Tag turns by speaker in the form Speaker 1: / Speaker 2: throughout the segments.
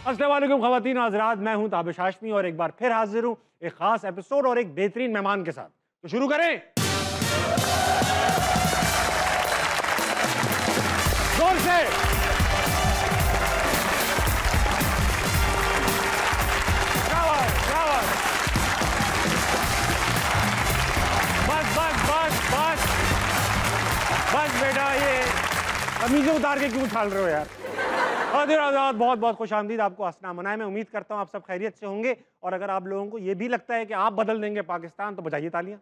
Speaker 1: अस्सलाम वालेकुम ख़वातीन हज़रात, मैं हूं ताबिश हाशमी और एक बार फिर हाजिर हूं एक खास एपिसोड और एक बेहतरीन मेहमान के साथ। तो शुरू करें जोर से। बस बस बस बस बस बेटा, ये कमीज़ें उतार के क्यों उछाल रहे हो यार। आज़ाद बहुत बहुत खुश आमदीद आपको हंसना मनाए। मैं उम्मीद करता हूँ आप सब खैरियत से होंगे और अगर आप लोगों को ये भी लगता है कि आप बदल देंगे पाकिस्तान तो बजाइए तालियां।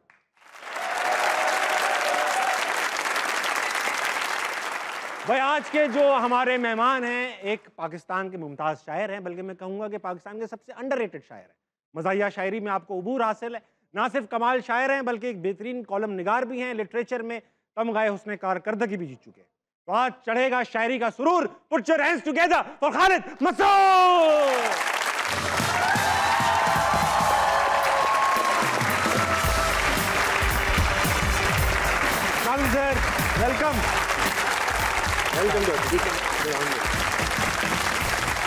Speaker 1: भाई आज के जो हमारे मेहमान हैं एक पाकिस्तान के मुमताज़ शायर हैं, बल्कि मैं कहूँगा कि पाकिस्तान के सबसे अंडररेटेड शायर हैं। मज़ाहिया शायरी में आपको उबूर हासिल है। ना सिर्फ कमाल शायर हैं बल्कि एक बेहतरीन कॉलम निगार भी हैं। लिटरेचर में तमगाए हुस्न कारकर्दगी भी जीत चुके हैं। तो आज चढ़ेगा शायरी का सुरूर। Put your hands together for Khalid Masood. Sir welcome welcome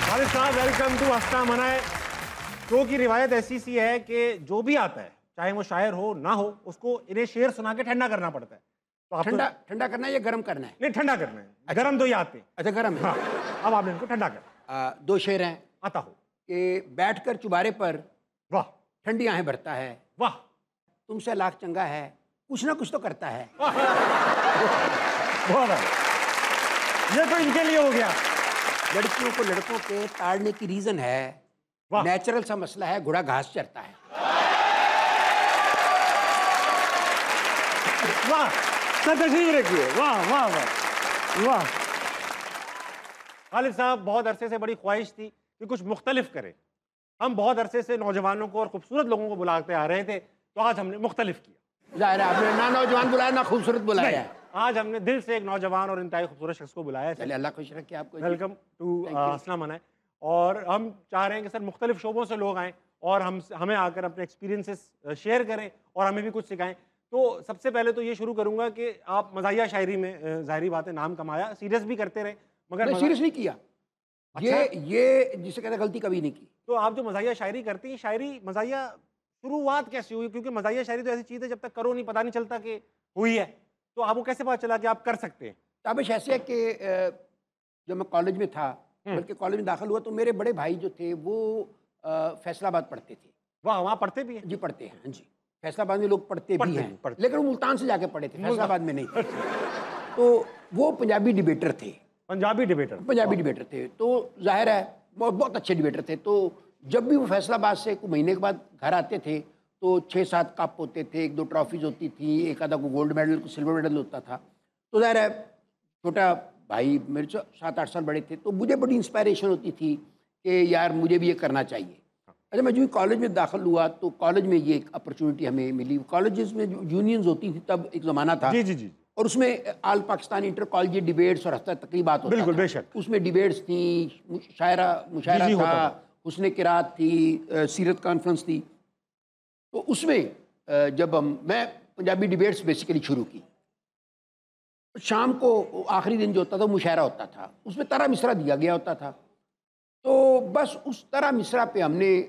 Speaker 1: Khalid साहब, वेलकम टू हंसना मनाए। शो की रिवायत ऐसी सी है कि जो भी आता है चाहे वो शायर हो ना हो उसको इन्हें शेर सुना के ठंडा करना पड़ता है। तो
Speaker 2: ठंडा ठंडा करना है या गर्म करना है?
Speaker 1: नहीं, ठंडा करना है। अच्छा। गरम तो ये आते हैं।
Speaker 2: अच्छा, गर्म है।
Speaker 1: हाँ, अब आपने इनको ठंडा कर।
Speaker 2: दो शेर हैं।
Speaker 1: आता हो
Speaker 2: कि बैठकर चुबारे पर
Speaker 1: वाह
Speaker 2: ठंडी आहें भरता है,
Speaker 1: वाह
Speaker 2: तुमसे लाख चंगा है, कुछ ना कुछ तो करता है।
Speaker 1: बहुत है। ये तो इनके लिए हो गया।
Speaker 2: लड़कियों को लड़कों के ताड़ने की रीजन है, नेचुरल सा मसला है, घोड़ा घास चरता है।
Speaker 1: वाह, तशरीफ रखिए। वाह वाह वाह वाह। खालिद साहब, बहुत अरसे से बड़ी ख्वाहिश थी कि कुछ मुख्तलिफ करें। हम बहुत अरसे से नौजवानों को और खूबसूरत लोगों को बुलाते आ रहे थे, तो आज हमने मुख्तलिफ किया।
Speaker 2: जाहिर है आपने ना नौजवान बुलाया ना खूबसूरत बुलाया है।
Speaker 1: आज हमने दिल से एक नौजवान और इंतहाई खूबसूरत शख्स को बुलाया है।
Speaker 2: चलिए, अल्लाह खुश रखे आपको।
Speaker 1: वेलकम टू हंसना मनाए। और हम चाह रहे हैं कि सर मुख्तलिफ शोबों से लोग आएँ और हमें आकर अपने एक्सपीरियंसेस शेयर करें और हमें भी कुछ सिखाएं। तो सबसे पहले तो ये शुरू करूंगा कि आप मज़ाहिया शायरी में जाहिर बात है नाम कमाया, सीरियस भी करते रहे मगर
Speaker 2: सीरियस नहीं किया। अच्छा? ये जिसे कहते गलती कभी नहीं की।
Speaker 1: तो आप जो मज़ाहिया शायरी करती हैं, शायरी मज़ाहिया शुरुआत कैसे हुई? क्योंकि मज़ाहिया शायरी तो ऐसी चीज़ है जब तक करो नहीं पता नहीं चलता कि हुई है। तो आपको कैसे पता चला कि आप कर सकते हैं?
Speaker 2: ताबिश ऐसे है कि जब मैं कॉलेज में था, बल्कि कॉलेज में दाखिल हुआ, तो मेरे बड़े भाई जो थे वो फैसलाबाद पढ़ते थे।
Speaker 1: वाह, वहाँ पढ़ते भी हैं?
Speaker 2: जी पढ़ते हैं। हाँ जी, फैसलाबाद में लोग पढ़ते भी हैं, लेकिन वो मुल्तान से जाके पढ़े थे, फैसलाबाद में नहीं। तो वो पंजाबी डिबेटर थे।
Speaker 1: पंजाबी डिबेटर
Speaker 2: थे। तो जाहिर है बहुत बहुत अच्छे डिबेटर थे। तो जब भी वो फैसलाबाद से कुछ महीने के बाद घर आते थे तो 6-7 कप होते थे, 1-2 ट्रॉफीज होती थी, एक आधा को गोल्ड मेडल को सिल्वर मेडल होता था। तो जाहिर है छोटा भाई मेरे से 7-8 साल बड़े थे, तो मुझे बड़ी इंस्पायरेशन होती थी कि यार मुझे भी ये करना चाहिए। अच्छा, मैं जो कॉलेज में दाखिल हुआ तो कॉलेज में ये एक अपॉर्चुनिटी हमें मिली। कॉलेजेस में जो यूनियंस होती थी तब एक ज़माना था।
Speaker 1: जी जी जी। और
Speaker 2: उसमें आल पाकिस्तान इंटर कॉलेज डिबेट्स और हफ्ता तकरीबात होता
Speaker 1: बिल्कुल
Speaker 2: था।
Speaker 1: बेशक।
Speaker 2: उसमें डिबेट्स थी, मुशायरा था, हुस्न किरात थी, सीरत कॉन्फ्रेंस थी। तो उसमें जब मैं पंजाबी डिबेट्स बेसिकली शुरू की। शाम को आखिरी दिन जो होता था मुशायरा होता था, उसमें तरह मिसरा दिया गया होता था। तो बस उस तरह मिसरा पे हमने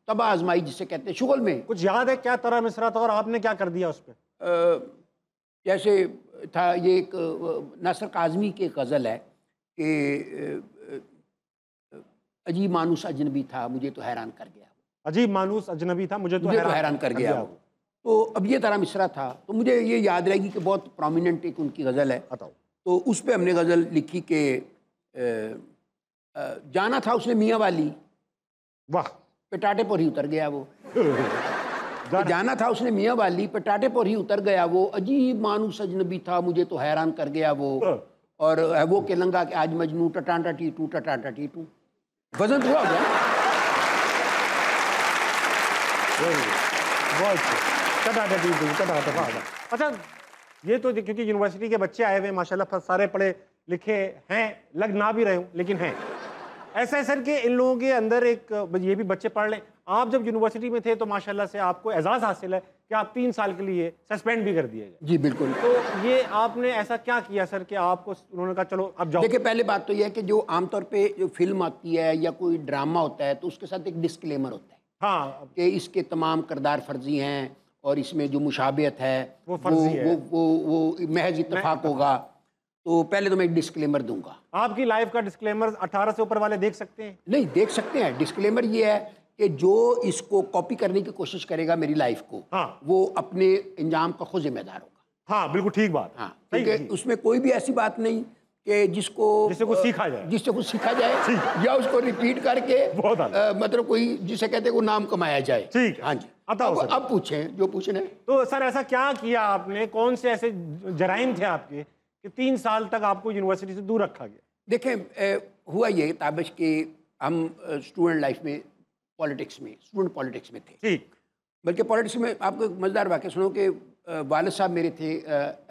Speaker 2: तबा आजमाई जिसे कहते हैं शुगल में।
Speaker 1: कुछ याद है क्या तरह मिसरा था और आपने क्या कर दिया उस पर?
Speaker 2: जैसे था ये एक नासिर काज़मी की गज़ल है कि अजीब मानूस अजनबी था मुझे तो हैरान कर गया।
Speaker 1: अजीब मानूस अजनबी था मुझे तो
Speaker 2: हैरान कर गया वो। तो अब ये तरह मिसरा था, तो मुझे ये याद रहेगी कि बहुत प्रोमिनेंट एक उनकी गज़ल है।
Speaker 1: बताओ।
Speaker 2: तो उस पर हमने गज़ल लिखी कि जाना था उसने मियाँ वाली,
Speaker 1: वाह,
Speaker 2: पटाटे पर ही उतर गया वो। जाना था उसने मियाँ वाली, पटाटे पर ही उतर गया वो, अजीब मानूस अजनबी था मुझे तो हैरान कर गया वो। और वो के लंगा के आज मजनू टटाटा टीटू टटाटा टीटू। वजन थोड़ा हो गया।
Speaker 1: अच्छा, ये तो क्योंकि यूनिवर्सिटी के बच्चे आए हुए माशाल्लाह सारे पढ़े लिखे हैं, लग ना भी रहे हूँ लेकिन हैं। ऐसा है सर कि इन लोगों के अंदर एक, ये भी बच्चे पढ़ लें। आप जब यूनिवर्सिटी में थे तो माशाल्लाह से आपको एजाज़ हासिल है कि आप 3 साल के लिए सस्पेंड भी कर दिए गए।
Speaker 2: जी बिल्कुल।
Speaker 1: तो ये आपने ऐसा क्या किया सर कि आपको उन्होंने कहा चलो अब जाओ?
Speaker 2: देखिए, पहले बात तो यह है कि जो आमतौर पे जो फिल्म आती है या कोई ड्रामा होता है तो उसके साथ एक डिस्क्लेमर होता है
Speaker 1: हाँ,
Speaker 2: कि इसके तमाम किरदार फर्जी हैं और इसमें जो मुशाबियत है
Speaker 1: वो फर्जी है।
Speaker 2: वो महज इत्तेफाक होगा। तो पहले तो मैं एक डिस्क्लेमर दूंगा।
Speaker 1: आपकी लाइफ का डिस्क्लेमर 18 से ऊपर वाले देख सकते हैं?
Speaker 2: नहीं देख सकते हैं। डिस्क्लेमर ये है कि जो इसको कॉपी करने की कोशिश करेगा मेरी लाइफ को,
Speaker 1: हाँ।
Speaker 2: वो अपने इंजाम का खुद जिम्मेदार होगा।
Speaker 1: हाँ, बिल्कुल ठीक बात।
Speaker 2: हाँ,
Speaker 1: सही
Speaker 2: क्योंकि
Speaker 1: है।
Speaker 2: उसमें कोई भी ऐसी बात नहीं कि जिससे
Speaker 1: कुछ सीखा जाए।
Speaker 2: जिससे कुछ सीखा जाए या उसको रिपीट करके
Speaker 1: बहुत
Speaker 2: मतलब कोई जिसे कहते हैं वो नाम कमाया जाए।
Speaker 1: ठीक है।
Speaker 2: हाँ जी।
Speaker 1: बताओ सर।
Speaker 2: अब पूछें जो पूछना है।
Speaker 1: तो सर ऐसा क्या किया आपने, कौन से ऐसे जराइम थे आपके कि 3 साल तक आपको यूनिवर्सिटी से दूर रखा गया?
Speaker 2: देखें, हुआ ये ताबिश कि हम स्टूडेंट लाइफ में स्टूडेंट पॉलिटिक्स में थे।
Speaker 1: ठीक।
Speaker 2: बल्कि पॉलिटिक्स में आपको एक मज़ेदार वाक़या सुनो कि वालिद साहब मेरे थे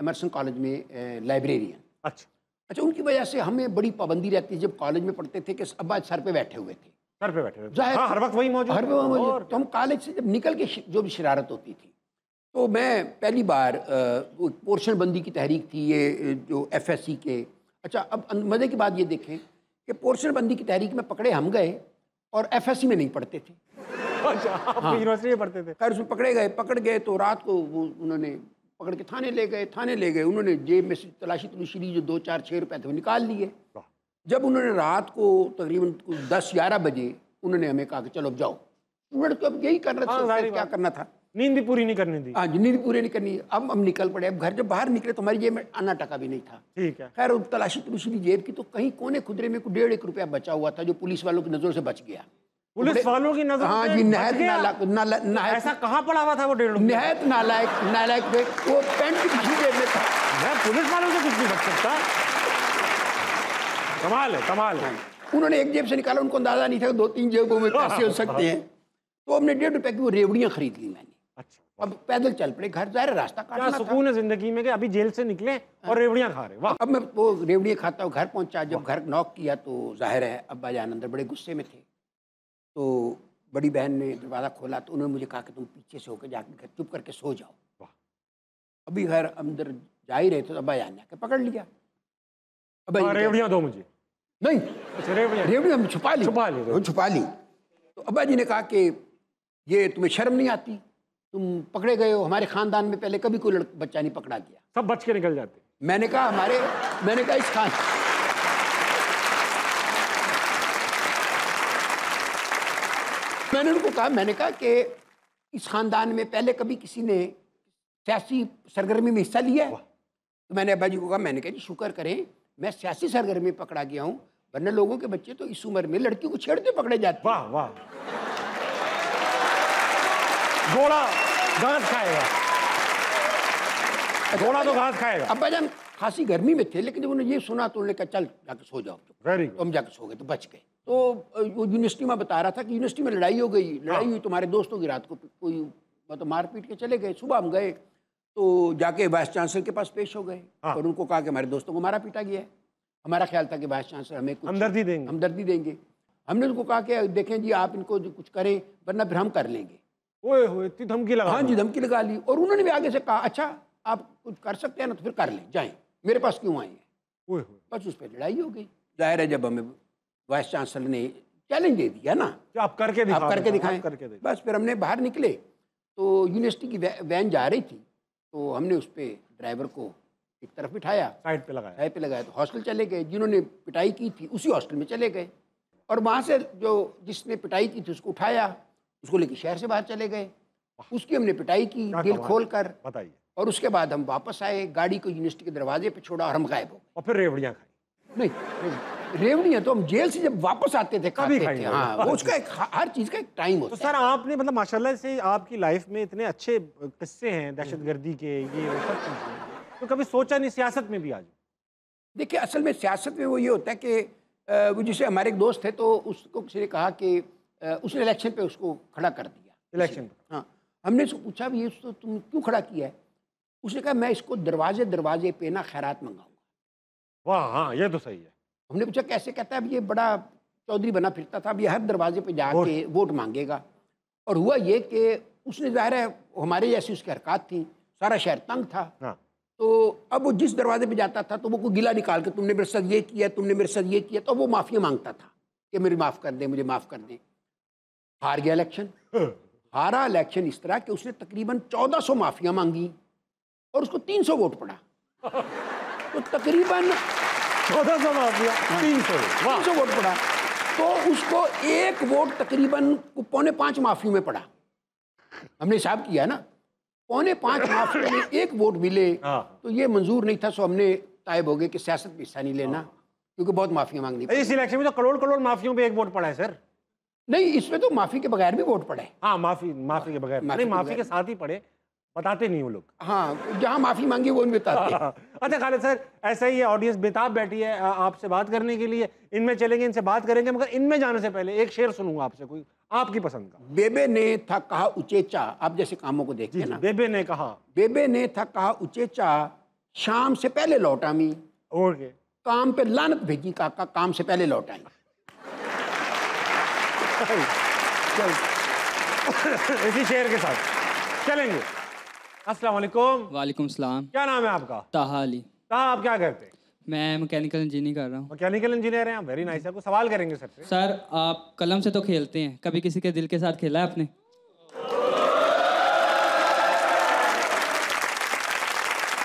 Speaker 2: एमर्सन कॉलेज में लाइब्रेरियन। अच्छा, उनकी वजह से हमें बड़ी पाबंदी रहती है जब कॉलेज में पढ़ते थे कि अब्बा सर पे बैठे हुए थे।
Speaker 1: सर पे बैठे हुए?
Speaker 2: ज़ाहिर
Speaker 1: हाँ, हर वक्त वही मौजूद।
Speaker 2: हर वक्त वही मौजूद। तो हम कॉलेज से जब निकल के जो भी शरारत होती थी, तो मैं पहली बार पोर्शन बंदी की तहरीक थी ये जो FSC के। अच्छा, अब मज़े की बात ये देखें कि पोर्शन बंदी की तहरीक में पकड़े हम गए और FSC में नहीं पढ़ते थे।
Speaker 1: अच्छा, आप यूनिवर्सिटी में पढ़ते थे?
Speaker 2: खैर उसमें पकड़ गए तो रात को वो उन्होंने पकड़ के थाने ले गए। उन्होंने जेब में से तलाशी ली, जो 2, 4, 6 रुपए थे वो निकाल लिए। जब उन्होंने रात को तकरीबन 10-11 बजे उन्होंने हमें कहा कि चलो अब जाओ। स्टूडेंट तो अब यही कर रहे थे, क्या करना था।
Speaker 1: नींद भी पूरी नहीं करनी थी।
Speaker 2: हाँ जी, नींद पूरी नहीं करनी। अब हम निकल पड़े। अब घर जब बाहर निकले तो हमारी जेब में आना टका भी नहीं था।
Speaker 1: ठीक है।
Speaker 2: खैर तलाशी ली जेब की तो कहीं कोने खुदरे में 1.5 रुपया बचा हुआ था जो पुलिस वालों की नजरों से बच गया।
Speaker 1: पुलिस वालों की नजर?
Speaker 2: हाँ जी, नहायत
Speaker 1: ऐसा कहाँ पड़ा हुआ था वो 1.5 रुपया?
Speaker 2: नहायत नालायक थे। वो पैंट की पिछली जेब में था।
Speaker 1: मैं पुलिस वालों से कुछ नहीं बच सकता। कमाल है।
Speaker 2: उन्होंने एक जेब से निकाला, उनको अंदाजा नहीं था 2-3 जेबों में पैसे हो सकते हैं। तो हमने 1.5 रुपए की वो रेवड़ियाँ खरीद ली मैंने।
Speaker 1: अच्छा।
Speaker 2: अब पैदल चल पड़े घर, ज़ाहिर रास्ता काटना था।
Speaker 1: सुकून है जिंदगी में कि अभी जेल से निकले और रेवड़ियाँ खा रहे। वाह।
Speaker 2: अब मैं वो रेवड़ियाँ खाता हूँ, घर पहुँचा। जब घर नॉक किया तो जाहिर है अब्बा जान अंदर बड़े गुस्से में थे। तो बड़ी बहन ने दरवाज़ा खोला तो उन्होंने मुझे कहा कि तुम पीछे से होकर जाकर घर चुप करके सो जाओ। अभी घर अंदर जा ही रहे थे तो अब्बा जान ने आके पकड़ लिया।
Speaker 1: रेवड़ियाँ दो मुझे।
Speaker 2: नहीं, रेवड़ियाँ छुपा ली। तो अब्बा जी ने कहा कि ये तुम्हें शर्म नहीं आती, तुम पकड़े गए हो। हमारे खानदान में पहले कभी कोई बच्चा नहीं पकड़ा गया,
Speaker 1: सब बच के निकल जाते।
Speaker 2: मैंने कहा इस खान मैंने कहा कि इस खानदान में पहले कभी किसी ने सियासी सरगर्मी में हिस्सा लिया है? तो मैंने अब्बा जी को कहा, मैंने कहा जी शुक्र करें मैं सियासी सरगर्मी में पकड़ा गया हूँ, वरना लोगों के बच्चे तो इस उम्र में लड़कियों को छेड़ते पकड़े जाते।
Speaker 1: वाह वाह। घोड़ा घास खाएगा, घोड़ा तो घास खाएगा।
Speaker 2: अब्बा जान खासी गर्मी में थे, लेकिन जब उन्होंने ये सुना तो उन्होंने कहा चल जाकर सो जाओ।
Speaker 1: Very good.
Speaker 2: तो हम जाकर सो गए तो बच गए। तो वो यूनिवर्सिटी में बता रहा था कि यूनिवर्सिटी में लड़ाई हो गई। लड़ाई हुई तुम्हारे दोस्तों की, रात को कोई मतलब मार पीट के चले गए। सुबह हम गए तो जाके वाइस चांसलर के पास पेश हो गए और उनको कहा कि हमारे दोस्तों को मारा पीटा गया है। हमारा ख्याल था कि वाइस चांसलर हमें कुछ हमदर्दी देंगे। हमने उनको कहा कि देखें जी आप इनको कुछ करें वरना फिर हम कर लेंगे।
Speaker 1: ओए इतनी धमकी लगा?
Speaker 2: हाँ जी, धमकी लगा ली। और उन्होंने भी आगे से कहा अच्छा आप कुछ कर सकते हैं ना तो फिर कर लें, जाएं, मेरे पास क्यों आए हैं। बस उस पर लड़ाई हो गई। जाहिर है जब हमें वाइस चांसलर ने चैलेंज दे दिया ना कि
Speaker 1: आप करके दिखाएं,
Speaker 2: बस फिर हमने बाहर निकले तो यूनिवर्सिटी की वैन जा रही थी तो हमने उस पर ड्राइवर को एक तरफ बिठाया,
Speaker 1: साइड पे लगाया
Speaker 2: तो हॉस्टल चले गए। जिन्होंने पिटाई की थी उसी हॉस्टल में चले गए और वहाँ से जो जिसने पिटाई की थी उसको उठाया, उसको लेकर शहर से बाहर चले गए। उसकी हमने पिटाई की दिल खोल कर।
Speaker 1: बताइए।
Speaker 2: और उसके बाद हम वापस आए, गाड़ी को यूनिवर्सिटी के दरवाजे पे छोड़ा और हम गायब हो गए।
Speaker 1: और फिर रेवड़ियाँ खाई?
Speaker 2: नहीं, रेवड़ियाँ तो हम जेल से जब वापस आते थे खाते थे। हाँ, वो उसका एक हर चीज़ का एक टाइम होता है।
Speaker 1: तो सर आपने मतलब माशाल्लाह से आपकी लाइफ में इतने अच्छे किस्से हैं दहशतगर्दी के, ये वो सब चीज़ें, तो कभी सोचा नहीं सियासत में भी आ जाओ?
Speaker 2: देखिए असल में सियासत में वो ये होता है कि वो जैसे हमारे एक दोस्त थे तो उसको किसी ने कहा कि उसने इलेक्शन पे उसको खड़ा कर दिया।
Speaker 1: इलेक्शन पे?
Speaker 2: हाँ, हमने उसको पूछा भी ये तो तुम क्यों खड़ा किया है? उसने कहा मैं इसको दरवाजे दरवाजे पे ना खैरात मंगाऊंगा।
Speaker 1: वाह, हाँ ये तो सही है।
Speaker 2: हमने पूछा कैसे? कहता है अब ये बड़ा चौधरी बना फिरता था, अब ये हर दरवाजे पे जाके वोट मांगेगा। और हुआ ये कि उसने जाहिर है हमारे जैसी उसकी हरकत थी, सारा शहर तंग था।
Speaker 1: हाँ।
Speaker 2: तो अब वो जिस दरवाजे पे जाता था तो वो कोई गिला निकाल के तुमने मेरे साथ ये किया, तुमने मेरे साथ ये किया, तो वो माफिया मांगता था कि मेरी माफ़ कर दे, मुझे माफ़ कर दे। हार गया इलेक्शन। हारा इलेक्शन इस तरह कि उसने तकरीबन 1400 माफिया मांगी और उसको 300 वोट पड़ा। तो तकरीबन
Speaker 1: 1400 माफिया, 300
Speaker 2: वोट पड़ा। तो उसको एक वोट तकरीबन 4.25 माफियों में पड़ा। हमने हिसाब किया ना, 4.25 माफियों में एक वोट मिले तो ये मंजूर नहीं था। सो हमने तायब हो गए कि सियासत में हिस्सा नहीं लेना, क्योंकि बहुत माफिया मांगनी पड़ी।
Speaker 1: इस इलेक्शन में तो करोड़ करोड़ माफियों पे एक वोट पड़ा है सर।
Speaker 2: नहीं, इसमें तो माफी के बगैर भी वोट पड़े।
Speaker 1: हाँ, माफी के बगैर नहीं, माफी के साथ ही पड़े, बताते नहीं वो लोग।
Speaker 2: हाँ, जहाँ माफी मांगी वो नहीं बताते।
Speaker 1: अच्छा खालिद सर, ऐसा ही है, ऑडियंस बेताब बैठी है आपसे बात करने के लिए। इनमें चलेंगे, इनसे बात करेंगे, मगर इनमें जाने से पहले एक शेर सुनूंगा आपसे, कोई आपकी पसंद का।
Speaker 2: बेबे ने था कहा उचेचा, आप जैसे कामों को देखते हैं ना।
Speaker 1: बेबे ने कहा
Speaker 2: था उचेचा, शाम से पहले लौट आमी,
Speaker 1: ओके,
Speaker 2: काम पे लानत भेजी काका, काम से पहले लौट आई।
Speaker 1: इसी शेर के साथ चलेंगे। अस्सलाम वालेकुम।
Speaker 3: वालेकुम सलाम।
Speaker 1: क्या नाम है आपका?
Speaker 3: ताहा अली।
Speaker 1: ताहा, आप क्या करते हैं?
Speaker 3: मैं मैकेनिकल इंजीनियरिंग कर रहा हूँ।
Speaker 1: मैकेनिकल इंजीनियर हैं, वेरी नाइस। आपको सवाल करेंगे सर से।
Speaker 3: सर, आप कलम से तो खेलते हैं, कभी किसी के दिल के साथ खेला है आपने?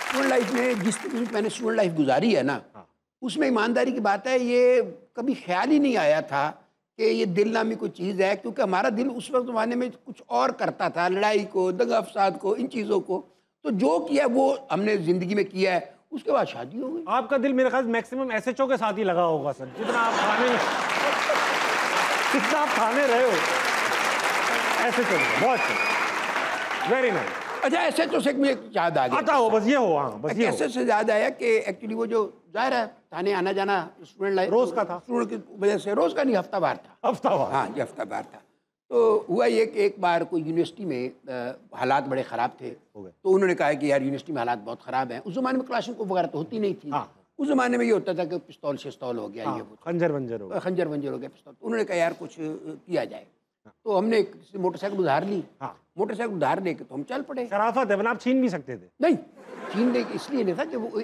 Speaker 2: स्टूडेंट लाइफ में जिस तरीके से मैंने स्टूडेंट लाइफ गुजारी है ना, उसमें ईमानदारी की बात है, ये कभी ख्याल ही नहीं आया था कि ये दिल नामी कोई चीज़ है, क्योंकि हमारा दिल उस वक्त ज़माने में कुछ और करता था, लड़ाई को, दंगा फसाद को, इन चीज़ों को। तो जो किया वो हमने ज़िंदगी में किया है। उसके बाद शादी हो गई।
Speaker 1: आपका दिल मेरे ख्याल मैक्सिमम एसएचओ के साथ ही लगा होगा सर, जितना आप खाने रहे हो एसएचओ। बहुत वेरी नाइस।
Speaker 2: अच्छा, ऐसे तो से मुझे याद आ गया।
Speaker 1: आता हो, बस ये हो। हाँ, बस ये
Speaker 2: ऐसे से याद आया कि एक्चुअली वो जो जाहिर है थाने आना जाना स्टूडेंट लाइफ
Speaker 1: रोज का था,
Speaker 2: स्टूडेंट की वजह से रोज का नहीं, हफ्ता भर था। हाँ, ये हफ्ता भर था। तो हुआ ये कि एक बार कोई यूनिवर्सिटी में हालात बड़े ख़राब थे, तो उन्होंने कहा कि यार यूनिवर्सिटी में हालात बहुत ख़राब हैं। उस ज़माने में क्लासों को वगैरह तो होती नहीं थी। उस ज़माने में ये होता था कि पिस्तौल शिस्तौल हो गया, ये
Speaker 1: खंजर वंजर हो
Speaker 2: गया पिस्तौल। तो उन्होंने कहा यार कुछ किया जाए। तो हमने मोटरसाइकिल उधार ली। मोटरसाइकिल उधार लेके तो हम चल पड़े।
Speaker 1: शराफत है, वरना आप छीन भी सकते थे।
Speaker 2: नहीं, छीनने इसलिए नहीं था कि वो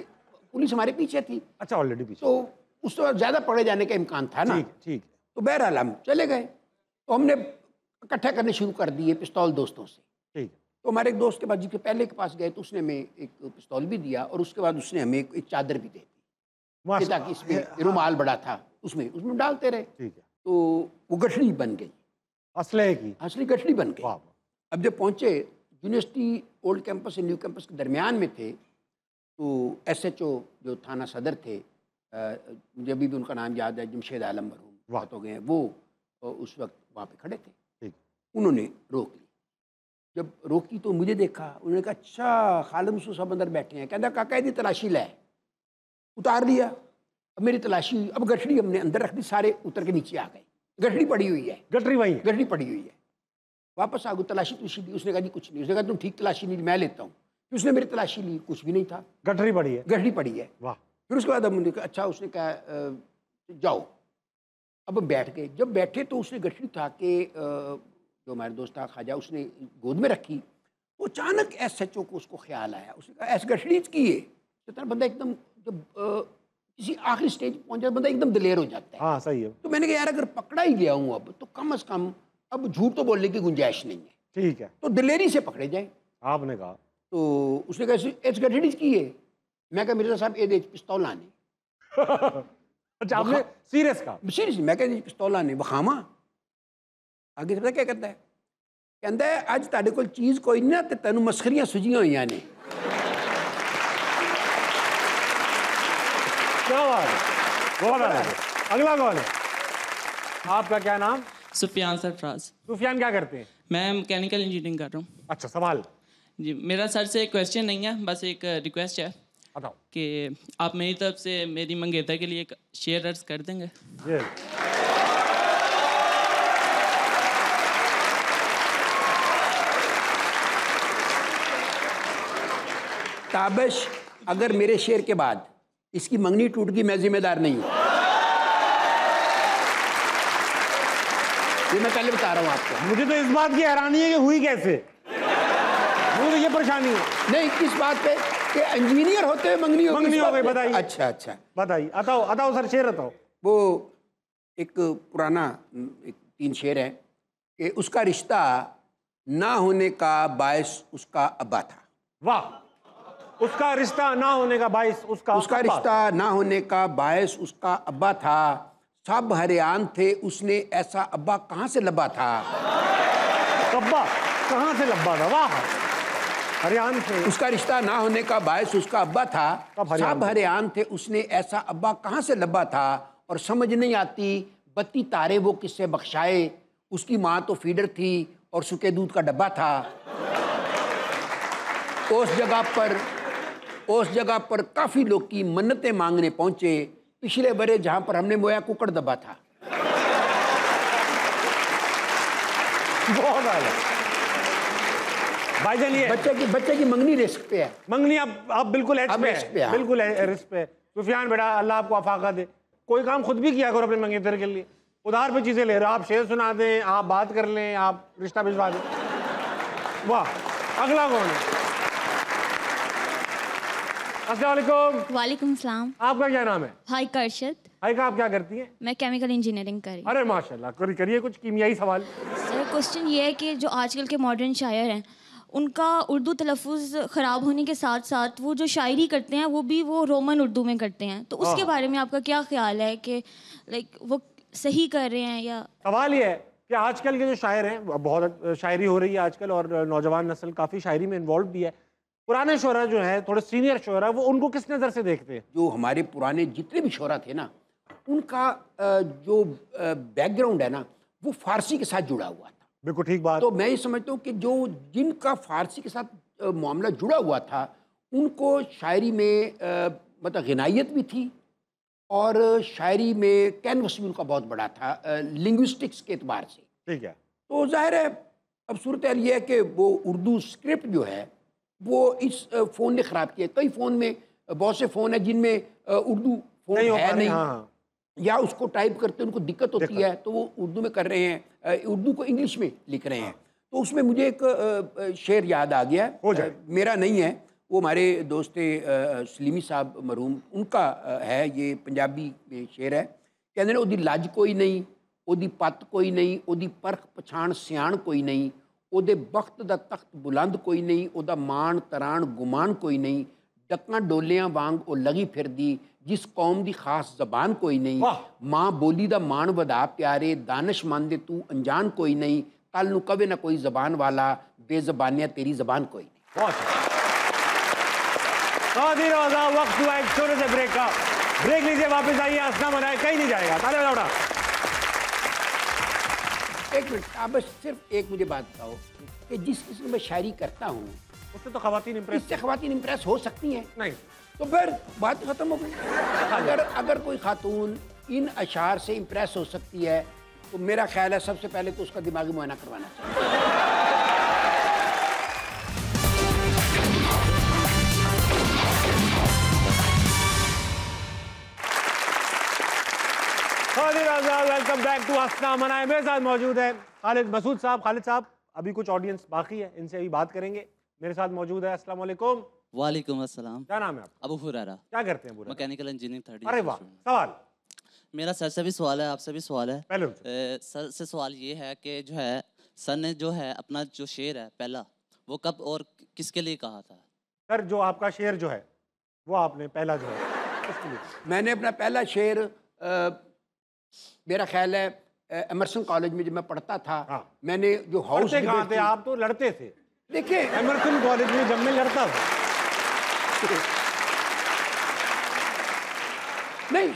Speaker 2: पुलिस हमारे पीछे थी।
Speaker 1: अच्छा, ऑलरेडी पीछे।
Speaker 2: तो उस वक्त ज़्यादा पकड़े जाने का इम्कान था ना।
Speaker 1: ठीक।
Speaker 2: तो बहरहाल हम चले गए। तो हमने इकट्ठा करने शुरू कर दिए पिस्तौल दोस्तों से।
Speaker 1: ठीक।
Speaker 2: तो हमारे एक दोस्त के पास, जिसके पहले के पास गए, तो उसने हमें एक पिस्तौल भी दिया और उसके बाद उसने हमें एक चादर भी दे दी, ताकि इसमें रुमाल बड़ा था, उसमें डालते रहे।
Speaker 1: ठीक है।
Speaker 2: तो वो गठड़ी बन गई, असली गठड़ी बन गई। अब जब पहुंचे यूनिवर्सिटी, ओल्ड कैंपस से न्यू कैंपस के दरमियान में थे, तो एसएचओ जो थाना सदर थे, मुझे अभी भी उनका नाम याद है, जमशेद आलम मरहूम, बात हो गए हैं, वो उस वक्त वहाँ पे खड़े थे। उन्होंने रोक ली। जब रोकी तो मुझे देखा, उन्होंने कहा अच्छा खालिद मसूद साहब अंदर बैठे हैं। कहता काका यदि तलाशी लै। उतार लिया। अब मेरी तलाशी, अब गठड़ी हमने अंदर रख दी, सारे उतर के नीचे आ गए। गठड़ी पड़ी हुई है, गठड़ी पड़ी हुई है। वापस आ गई, तलाशी दी। उसने कहा जी कुछ नहीं। उसने कहा तुम ठीक तलाशी नहीं, मैं लेता हूँ। फिर उसने मेरी तलाशी ली, कुछ भी नहीं था,
Speaker 1: गठड़ी पड़ी है।
Speaker 2: वाह। फिर उसके बाद हमने कहा अच्छा, उसने कहा जाओ। अब हम बैठ गए। जब बैठे तो उसने गठड़ी उठा के, जो हमारे दोस्त था ख्वाजा, उसने गोद में रखी। वो अचानक एसएचओ को उसको ख्याल आया। उसने कहा ऐसे गठड़ी की है। तो बंदा एकदम, जब किसी आखिरी स्टेज पहुंच जाए बंदा एकदम दिलेर हो जाता है।
Speaker 1: हाँ, सही है।
Speaker 2: तो मैंने कहा यार अगर पकड़ा ही गया हूँ अब, तो कम से कम अब झूठ तो बोलने की गुंजाइश नहीं है।
Speaker 1: ठीक है।
Speaker 2: तो दिलेरी से पकड़े जाए।
Speaker 1: आपने कहा।
Speaker 2: तो उसने कहा ऐसे गठड़ी की है। मैं कहा मिर्जा साहब ये पिस्तौल आने।
Speaker 1: अच्छा, आपने सीरियस कहा?
Speaker 2: सीरियसली मैं कहा पिस्तौल आने वखामा। आगे से पता क्या कहता है? कहता है अज ताड़े कोल चीज़ कोई नहीं ना, तो तेनों मस्खरियां सुझियां हुई ने।
Speaker 1: क्या बात है, बहुत अच्छा। अगला कौन है? आपका क्या नाम?
Speaker 3: सुफियान सरफराज।
Speaker 1: सुफियान, क्या करते हैं?
Speaker 3: मैं मैकेनिकल इंजीनियरिंग कर रहा हूँ।
Speaker 1: अच्छा, सवाल
Speaker 3: जी। मेरा सर से एक क्वेश्चन नहीं है, बस एक रिक्वेस्ट है।
Speaker 1: बताओ।
Speaker 3: कि आप मेरी तरफ से मेरी मंगेतर के लिए एक शेयर अर्ज कर देंगे?
Speaker 2: ताबश, अगर मेरे शेर के बाद इसकी मंगनी टूट गई, मैं जिम्मेदार नहीं हूँ। ये मैं पहले बता रहा हूँ आपको।
Speaker 1: मुझे तो इस बात की हैरानी है कि हुई कैसे। मुझे तो ये परेशानी है।
Speaker 2: नहीं, किस बात पे कि इंजीनियर होते हुए मंगनी हो गई?
Speaker 1: मंगनी
Speaker 2: इस
Speaker 1: हो
Speaker 2: बात
Speaker 1: गई,
Speaker 2: पे?
Speaker 1: बताइए।
Speaker 2: अच्छा अच्छा।
Speaker 1: बताइए, अताओ अताओ सर, शेर अताओ।
Speaker 2: वो एक पुराना एक 3 शेर है कि उसका रिश्ता ना होने का बायस उसका अब्बा था।
Speaker 1: वाह। उसका रिश्ता ना होने का बायस उसका अब्बा।
Speaker 2: रिश्ता ना होने का बायस उसका अब्बा था, सब हरियाण थे उसने ऐसा अब्बा कहाँ से लब्बा था।
Speaker 1: अब्बा कहाँ से लब्बा था, वाह। हरियाण थे।
Speaker 2: उसका रिश्ता ना होने का बायस उसका अब्बा था, सब हरियाण थे उसने ऐसा अब्बा कहाँ से लब्बा था। और समझ नहीं आती बत्ती तारे वो किससे बख्शाए, उसकी माँ तो फीडर थी और सूखे दूध का डब्बा था। उस जगह पर काफी लोग की मन्नतें मांगने पहुंचे, पिछले बरे जहां पर हमने मोया कुकड़ दबा था।
Speaker 1: बहुत आला भाईजान। ये
Speaker 2: बच्चे की मंगनी रिस्क पे है।
Speaker 1: मंगनी अब बिल्कुल एच
Speaker 2: अब
Speaker 1: पे
Speaker 2: रिस्क पे
Speaker 1: है,
Speaker 2: है।
Speaker 1: बिल्कुल रिस्क पे है। सुफियान बेटा, अल्लाह आपको आफाका दे। कोई काम खुद भी किया करो अपने मंगेतर के लिए। उधार पे चीजें ले रहे हो आप, शेर सुना दें, आप बात कर लें, आप रिश्ता भिजवा दें। वाह। अगला कौन है? अस्सलाम वालेकुम।
Speaker 4: वालेकुम सलाम।
Speaker 1: आपका क्या नाम है?
Speaker 4: हाय कर्शद।
Speaker 1: हाय का, आप क्या करती हैं?
Speaker 4: मैं केमिकल इंजीनियरिंग कर रही हूँ।
Speaker 1: अरे माशाल्लाह, करिए कुछ कीमियाई सवाल।
Speaker 4: सर क्वेश्चन ये है कि जो आजकल के मॉडर्न शायर हैं उनका उर्दू तलफ़ुज़ ख़राब होने के साथ साथ वो जो शायरी करते हैं वो रोमन उर्दू में करते हैं, तो उसके बारे में आपका क्या ख्याल है कि लाइक वो सही कर रहे हैं या?
Speaker 1: सवाल ये है कि आजकल के जो शायर हैं, बहुत शायरी हो रही है आजकल और नौजवान नस्ल काफ़ी शायरी में इन्वॉल्व भी है। पुराने शोरा जो है, थोड़े सीनियर शोरा, वो उनको किस नज़र से देखते हैं?
Speaker 2: जो हमारे पुराने जितने भी शोरा थे ना, उनका जो बैकग्राउंड है ना, वो फारसी के साथ जुड़ा हुआ था।
Speaker 1: बिल्कुल ठीक बात।
Speaker 2: तो मैं ये समझता हूँ कि जो जिनका फारसी के साथ मामला जुड़ा हुआ था, उनको शायरी में मतलब गिनायत भी थी और शायरी में कैनवस भी उनका बहुत बड़ा था लिंग्विस्टिक्स के एतबार से।
Speaker 1: ठीक है।
Speaker 2: तो जाहिर है अब सूरत हाल ये है कि वो उर्दू स्क्रिप्ट जो है वो इस फ़ोन ने ख़राब किया। कई फ़ोन में, बहुत से फ़ोन है जिनमें उर्दू फ़ोन है नहीं,
Speaker 1: हाँ।
Speaker 2: या उसको टाइप करते उनको दिक्कत होती है, तो वो उर्दू में कर रहे हैं, उर्दू को इंग्लिश में लिख रहे हैं। तो उसमें मुझे एक शेर याद आ गया, मेरा नहीं है, वो हमारे दोस्त सलीमी साहब मरहूम, उनका है, ये पंजाबी में शेर है। कहते हैं ओदी लज कोई नहीं, ओदी पत कोई नहीं, ओदी परख पछाण सियाण कोई नहीं, ओदे बख्त दा तख्त बुलंद कोई नहीं, ओदा मान तरान गुमान कोई नहीं, डक्कां डोलियां वांग ओ लगी फिरदी, जिस कौम दी खास जबान कोई नहीं, माँ बोली दा मान वधा प्यारे, दानिश मंद तू अनजान कोई नहीं, कल नू कवे ना कोई जबान वाला, बेजबानिया तेरी जबान कोई नहीं।
Speaker 1: वक्त हुआ एक छोटे से ब्रेक का। ब्रेक लीजिए, वापस आइए, हंसना मनाए, कहीं नहीं जाएगा। ताले बजाओ।
Speaker 2: एक मिनट, आप बस सिर्फ एक मुझे बात बताओ कि जिस किस्म में शायरी करता हूँ
Speaker 1: उससे तो खवातीन इम्प्रेस,
Speaker 2: इससे खवातीन इम्प्रेस हो सकती हैं?
Speaker 1: नहीं।
Speaker 2: तो फिर बात खत्म हो गई। अगर कोई खातून इन अशार से इम्प्रेस हो सकती है तो मेरा ख्याल है सबसे पहले तो उसका दिमागी मुआयना करवाना चाहिए।
Speaker 1: वेलकम बैक टू हंसना मनाए। मेरे साथ मौजूद है खालिद मसूद साहब। खालिद साहब, अभी कुछ ऑडियंस बाकी है, इनसे अभी बात करेंगे। मेरे साथ मौजूद है, अस्सलाम वालेकुम।
Speaker 3: वालेकुम अस्सलाम।
Speaker 1: क्या नाम है आपका?
Speaker 3: अबू हुरैरा।
Speaker 1: क्या करते हैं? पूरा
Speaker 3: मैकेनिकल इंजीनियरिंग थर्ड।
Speaker 1: अरे वाह। सवाल
Speaker 3: मेरा सर से भी सवाल है, आपसे भी सवाल है।
Speaker 1: पहले
Speaker 3: सर से सवाल ये है कि जो है सर ने जो है अपना जो शेर है पहला, वो कब और किसके लिए कहा था?
Speaker 1: सर, जो आपका शेर जो है वो आपने पहला जो है किसके लिए?
Speaker 2: मैंने अपना पहला शेर मेरा ख्याल है एमरसन कॉलेज में जब मैं पढ़ता था, मैंने जो हाउस
Speaker 1: कहाँ थे आप? तो लड़ते थे।
Speaker 2: देखिए
Speaker 1: एमरसन कॉलेज में जब मैं लड़ता था
Speaker 2: नहीं,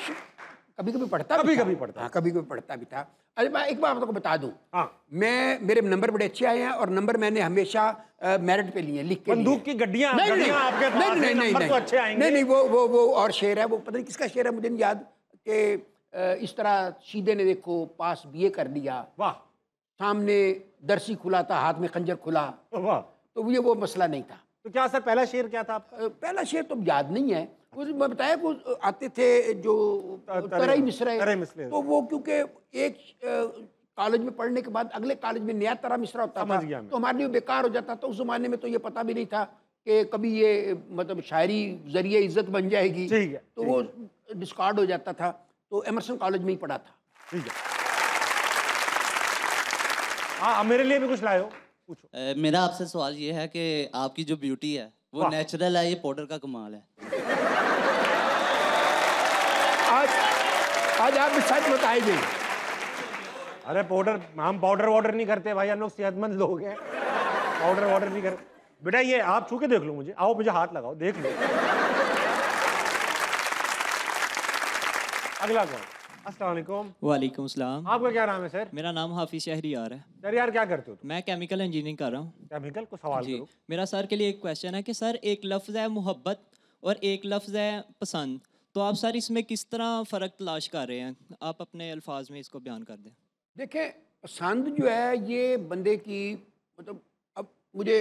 Speaker 2: कभी कभी पढ़ता,
Speaker 1: कभी कभी पढ़ता,
Speaker 2: हाँ कभी कभी पढ़ता भी था। अरे मैं एक बार आपको बता दूं,
Speaker 1: हाँ,
Speaker 2: मेरे नंबर बड़े अच्छे आए हैं और नंबर मैंने हमेशा मेरिट पे लिए, लिख के।
Speaker 1: बंदूक की गड्डियां आपके पास हैं, नंबर तो अच्छे आएंगे।
Speaker 2: नहीं, वो और शेर है, वो पता नहीं किसका शेर है, मुझे नहीं याद, कि इस तरह सीधे ने देखो पास बीए कर लिया,
Speaker 1: वाह,
Speaker 2: सामने दरसी खुला था, हाथ में खंजर खुला,
Speaker 1: वाह।
Speaker 2: तो ये वो मसला नहीं था।
Speaker 1: तो क्या सर पहला शेर क्या था आपका?
Speaker 2: पहला शेर तो याद नहीं है, वो मैं बताया वो आते थे जो तरई मिसरे, तो वो क्योंकि एक कॉलेज में पढ़ने के बाद अगले कॉलेज में नया तरह मिसरा होता था,
Speaker 1: समझ गया मैं।
Speaker 2: तो हमारे लिए बेकार हो जाता था। उस जमाने में तो ये पता भी नहीं था कि कभी ये मतलब शायरी जरिए इज्जत बन जाएगी,
Speaker 1: ठीक है,
Speaker 2: तो वो डिस्कार्ड हो जाता था। तो एमरसन कॉलेज में ही पढ़ा था।
Speaker 1: ठीक है। हाँ, मेरे लिए भी कुछ लाए हो, पूछो।
Speaker 3: मेरा आपसे सवाल ये है कि आपकी जो ब्यूटी है वो
Speaker 1: वाह।
Speaker 3: नेचुरल है, ये पाउडर का कमाल है?
Speaker 2: आज आप सच बताएंगे।
Speaker 1: अरे पाउडर, हम पाउडर वाउडर नहीं करते भाई, हम लोग सेहतमंद लोग हैं, पाउडर वाउडर नहीं करते। बेटा ये आप छू के देख लो मुझे, आओ मुझे हाथ लगाओ, देख लो। अगला कौन? अस्सलाम वालेकुम।
Speaker 5: वालेकुम सलाम।
Speaker 1: आपका क्या नाम है सर?
Speaker 5: मेरा नाम हाफिज शहरियार है।
Speaker 1: सर यार क्या करते हो तुम?
Speaker 5: मैं केमिकल इंजीनियरिंग कर रहा हूँ।
Speaker 1: केमिकल को सवाल
Speaker 5: जी,
Speaker 1: करो।
Speaker 5: मेरा सर के लिए एक क्वेश्चन है कि सर एक लफ्ज़ है मोहब्बत और एक लफ्ज़ है पसंद, तो आप सर इसमें किस तरह फ़र्क तलाश कर रहे हैं? आप अपने अल्फाज में इसको बयान कर दें।
Speaker 2: देखें, पसंद जो है ये बंदे की, मतलब अब मुझे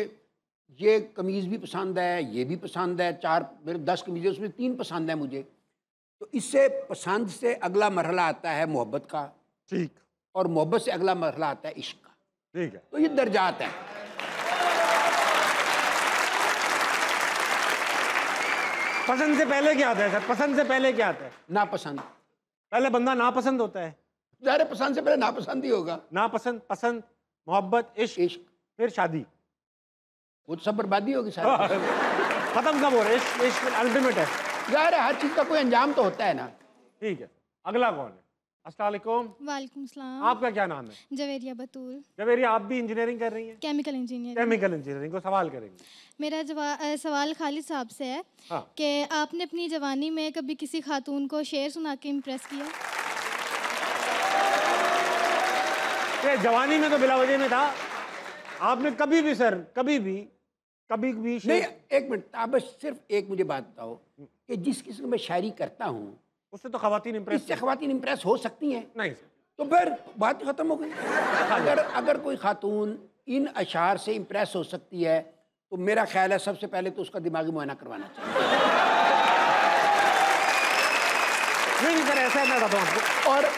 Speaker 2: ये कमीज़ भी पसंद है, ये भी पसंद है, मेरे 10 कमीज़ें उसमें 3 पसंद है मुझे। तो इससे पसंद से अगला मरहला आता है मोहब्बत का,
Speaker 1: ठीक,
Speaker 2: और मोहब्बत से अगला मरहला आता है इश्क का।
Speaker 1: ठीक है।
Speaker 2: तो ये दर्जात हैं।
Speaker 1: पसंद से पहले क्या आता है सर? पसंद से पहले क्या आता है?
Speaker 2: नापसंद।
Speaker 1: पहले बंदा नापसंद होता है।
Speaker 2: ज़ाहिर है पसंद से पहले नापसंद ही होगा।
Speaker 1: नापसंद, पसंद, मोहब्बत, इश्क,
Speaker 2: इश्क,
Speaker 1: फिर शादी।
Speaker 2: वो तो सब बर्बादी होगी सारी।
Speaker 1: खत्म कब हो रहा है? इश्क, इश्क अल्टीमेट है।
Speaker 2: ज़ाहिर है हर चीज़ का कोई अंजाम तो होता है ना।
Speaker 1: ठीक है, अगला कौन है? अस्सलाम वालेकुम।
Speaker 6: वालेकुम सलाम।
Speaker 1: आपका क्या नाम है?
Speaker 6: जवेरिया बतूल,
Speaker 1: जवेरिया, आप भी इंजीनियरिंग कर रही हैं?
Speaker 6: Chemical engineer.
Speaker 1: केमिकल इंजीनियरिंग को सवाल करेंगे।
Speaker 6: मेरा सवाल खालिद साहब से है
Speaker 1: हाँ।
Speaker 6: कि आपने अपनी जवानी में कभी किसी खातून को शेर सुना के इम्प्रेस किया?
Speaker 1: ये जवानी में तो बिला वजह में था। आपने कभी भी सर, कभी भी
Speaker 2: नहीं, एक मिनट, आप बस सिर्फ एक मुझे बात बताओ कि जिस किस्म में शायरी करता हूँ
Speaker 1: उससे तो खवातीन इंप्रेस
Speaker 2: इससे ख़वातीन इम्प्रेस हो सकती हैं,
Speaker 1: नहीं सर।
Speaker 2: तो फिर बात ही खत्म हो गई। अगर कोई खातून इन अशार से इम्प्रेस हो सकती है तो मेरा ख्याल है सबसे पहले तो उसका दिमागी मुआयना करवाना चाहिए।
Speaker 1: नहीं सर, ऐसा मैं बताता हूँ आपको।
Speaker 2: और